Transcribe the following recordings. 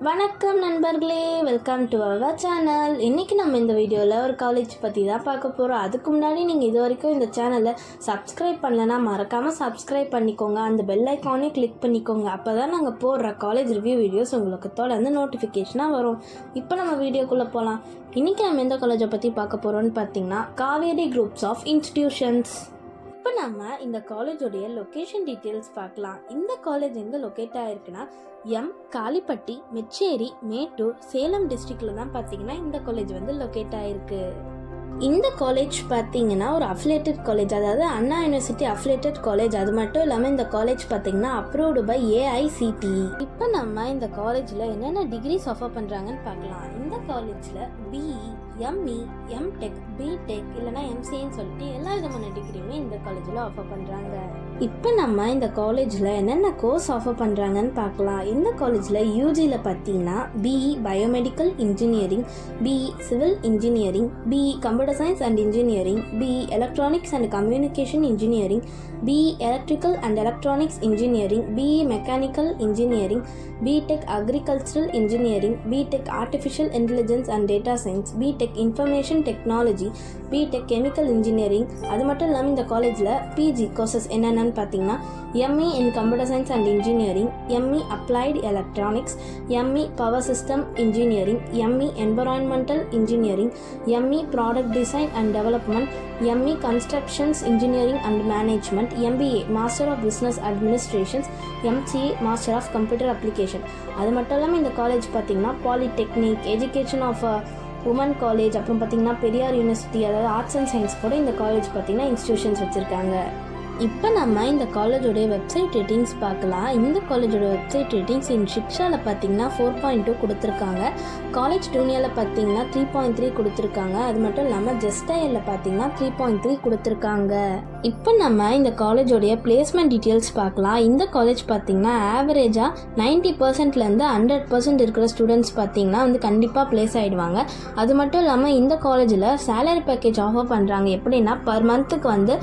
வணக்கம் நண்பர்களே, welcome to our channel. இன்றைக்கி நம்ம இந்த வீடியோவில் ஒரு காலேஜ் பற்றி தான் பார்க்க போகிறோம். அதுக்கு முன்னாடி நீங்கள் இது வரைக்கும் இந்த சேனலை சப்ஸ்கிரைப் பண்ணலைன்னா மறக்காமல் சப்ஸ்கிரைப் பண்ணிக்கோங்க. அந்த பெல் ஐக்கானே கிளிக் பண்ணிக்கோங்க. அப்போ தான் நாங்கள் போடுற காலேஜ் ரிவ்யூ வீடியோஸ் உங்களுக்கு தொடர்ந்து நோட்டிஃபிகேஷனாக வரும். இப்போ நம்ம வீடியோக்குள்ளே போகலாம். இன்றைக்கி நம்ம எந்த காலேஜை பற்றி பார்க்க போகிறோன்னு பார்த்தீங்கன்னா காவேரி குரூப்ஸ் ஆஃப் இன்ஸ்டிடியூஷன்ஸ். இப்போ நம்ம இந்த காலேஜோடைய லொக்கேஷன் டீட்டெயில்ஸ் பார்க்கலாம். இந்த காலேஜ் எங்கே லொக்கேட் ஆகிருக்குன்னா காலிப்பட்டி, மெச்சேரி, மேட்டூர், சேலம் டிஸ்ட்ரிக்டில் தான் பார்த்தீங்கன்னா இந்த காலேஜ் வந்து லொக்கேட் ஆகிருக்கு. இந்த காலேஜ் பார்த்தீங்கன்னா ஒரு அஃபிலேட்டட் காலேஜ், அதாவது அண்ணா யூனிவர்சிட்டி அஃபிலேட்டட் காலேஜ். அது மட்டும் இல்லாமல் இந்த காலேஜ் பார்த்தீங்கன்னா அப்ரூவ்டு பை AICTE. இப்போ நம்ம இந்த காலேஜில் என்னென்ன டிகிரிஸ் ஆஃபர் பண்ணுறாங்கன்னு பார்க்கலாம். இந்த காலேஜில் BE, ME, MTech, BTech இல்லைனா MCAன்னு சொல்லிட்டு எல்லா விதமான டிகிரியுமே இந்த காலேஜில் ஆஃபர் பண்ணுறாங்க. இப்போ நம்ம இந்த காலேஜில் என்னென்ன கோர்ஸ் ஆஃபர் பண்ணுறாங்கன்னு பார்க்கலாம். இந்த காலேஜில் UGயில் பார்த்தீங்கன்னா BE biomedical engineering, BE civil engineering, BE computer science and engineering, BE electronics and communication engineering, BE electrical and electronics engineering, BE mechanical engineering, BTech agricultural engineering, BTech artificial intelligence and data science, BTech information technology, BTech chemical engineering. அது மட்டும் இல்லாமல் இந்த காலேஜில் PG courses என்னென்னு பார்த்தீங்கன்னா ME in computer science and engineering, ME applied electronics, ME power system engineering, ME environmental engineering, ME product design and development, ME constructions engineering and management, MBA master of business administrations, MCA master of computer application. அது மட்டும் இல்லாமல் இந்த college பார்த்தீங்கன்னா polytechnic, education of women college, அப்புறம் பார்த்தீங்கன்னா Periyar university, அதாவது arts and science கூட இந்த காலேஜ் பார்த்தீங்கன்னா இன்ஸ்டிடியூஷன்ஸ் வச்சுருக்காங்க. இப்போ நம்ம இந்த காலேஜோடைய வெப்சைட் ரேட்டிங்ஸ் பார்க்கலாம். இந்த காலேஜோட வெப்சைட் ரேட்டிங்ஸ் இன் ஷிக்ஷாவில் பார்த்தீங்கன்னா 4.2 கொடுத்துருக்காங்க. காலேஜ் டூனியாவில் பார்த்தீங்கன்னா 3.3 கொடுத்துருக்காங்க. அது மட்டும் இல்லாமல் ஜெஸ்டைலில் பார்த்தீங்கன்னா 3.3 கொடுத்துருக்காங்க. இப்போ நம்ம இந்த காலேஜோடைய பிளேஸ்மெண்ட் டீட்டெயில்ஸ் பார்க்கலாம். இந்த காலேஜ் பார்த்தீங்கன்னா ஆவரேஜாக 90%லேருந்து 100% இருக்கிற ஸ்டூடெண்ட்ஸ் பார்த்தீங்கன்னா வந்து கண்டிப்பாக பிளேஸ் ஆகிடுவாங்க. அது மட்டும் இல்லாமல் இந்த காலேஜில் சேலரி பேக்கேஜ் ஆஃபர் பண்ணுறாங்க. எப்படின்னா பர் மந்த்துக்கு வந்து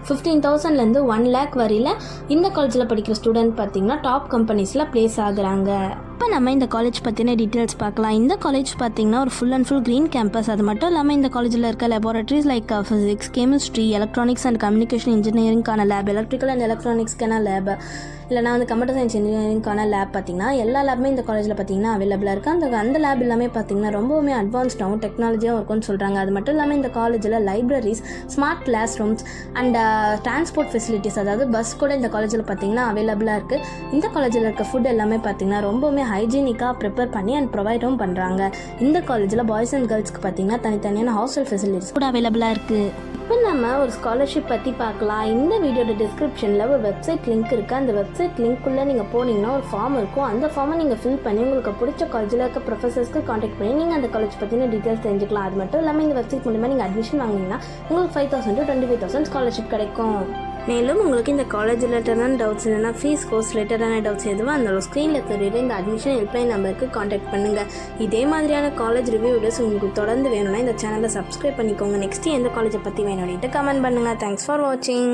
15,000லேருந்து 1 lakh வரையில் இந்த காலேஜில் படிக்கிற ஸ்டூடெண்ட் பார்த்தீங்கன்னா டாப் கம்பெனிஸில் ப்ளேஸ் ஆகுறாங்க. இப்போ நம்ம இந்த காலேஜ் பற்றின டீட்டெயில்ஸ் பார்க்கலாம். இந்த காலேஜ் பார்த்தீங்கன்னா ஒரு full and full green campus. அது மட்டும் இல்லாமல் இந்த காலேஜில் இருக்க laboratories like physics, chemistry, electronics and communication இன்ஜினியரிங்கான லேப், எலக்ட்ரிக்கல் அண்ட் எலக்ட்ரானிக்ஸ்க்கான லேப், இல்லைனா வந்து கம்ப்யூட்டர் சயின்ஸ் இன்ஜினியரிங்கான லேப் பார்த்தீங்கன்னா எல்லா லேப்புமே இந்த காலேஜில் பார்த்தீங்கன்னா அவைலபிளாக இருக்குது. அந்த லேப் எல்லாமே பார்த்தீங்கன்னா ரொம்பவுமே அட்வான்ஸ்டாகவும் டெக்னாலஜியாகவும் இருக்கும்னு சொல்கிறாங்க. அது மட்டும் இல்லாமல் இந்த காலேஜில் libraries, smart class rooms and transport facilities, அதாவது பஸ் கூட இந்த காலேஜில் பார்த்தீங்கன்னா அவைலபிளாக இருக்குது. இந்த காலேஜில் இருக்க ஃபுட் எல்லாமே பார்த்தீங்கன்னா ரொம்பவுமே ஹைஜீனிக்காக ப்ரிப்பேர் பண்ணி அண்ட் ப்ரொவைடும் பண்ணுறாங்க. இந்த காலேஜில் பாய்ஸ் அண்ட் கேர்ள்ஸ்க்கு பார்த்தீங்கன்னா தனித்தனியான ஹாஸ்டல் ஃபெசிலிட்டிஸ் கூட அவைலபிளாக இருக்குது. இப்போ நம்ம ஒரு ஸ்காலர்ஷிப் பற்றி பார்க்கலாம். இந்த வீடியோட டிஸ்கிரிப்ஷனில் ஒரு வெப்சைட் லிங்க் இருக்குது. அந்த வெப்சைட் லிங்க்குள்ளே நீங்கள் போனீங்கன்னா ஒரு ஃபார்ம் இருக்கும். அந்த ஃபார்மை நீங்கள் ஃபில் பண்ணி உங்களுக்கு பிடிச்ச காலேஜில் இருக்க ப்ரொஃபஸர்ஸ்க்கு காண்டாக்ட் பண்ணி நீங்கள் அந்த காலேஜ் பற்றின டீட்டெயில்ஸ் தெரிஞ்சுக்கலாம். அது மட்டும் இல்லாமல் இந்த வெப்சைட் மூலமாக நீங்கள் அட்மிஷன் வாங்கினீங்கன்னா உங்களுக்கு 5,000 to 25,000 ஸ்காலர்ஷிப் கிடைக்கும். மேலும் உங்களுக்கு இந்த காலேஜ் ரிலேட்டடான டவுட்ஸ் இல்லைனா ஃபீஸ் கோர்ஸ் ரிலேட்டடான டவுட்ஸ் எதுவும் அந்த ஸ்க்ரீனில் தெரியுற இந்த அட்மிஷன் ஹெல்ப்லைன் நம்பருக்கு காண்டாக்ட் பண்ணுங்கள். இதே மாதிரியான காலேஜ் ரிவ்யூ வீடியோஸ் உங்களுக்கு தொடர்ந்து வேணும்னா இந்த சேனலை சப்ஸ்கிரைப் பண்ணிக்கோங்க. நெக்ஸ்ட்டு எந்த காலேஜை பற்றி வேணும்னு கமெண்ட் பண்ணுங்கள். தேங்க்ஸ் ஃபார் வாட்சிங்.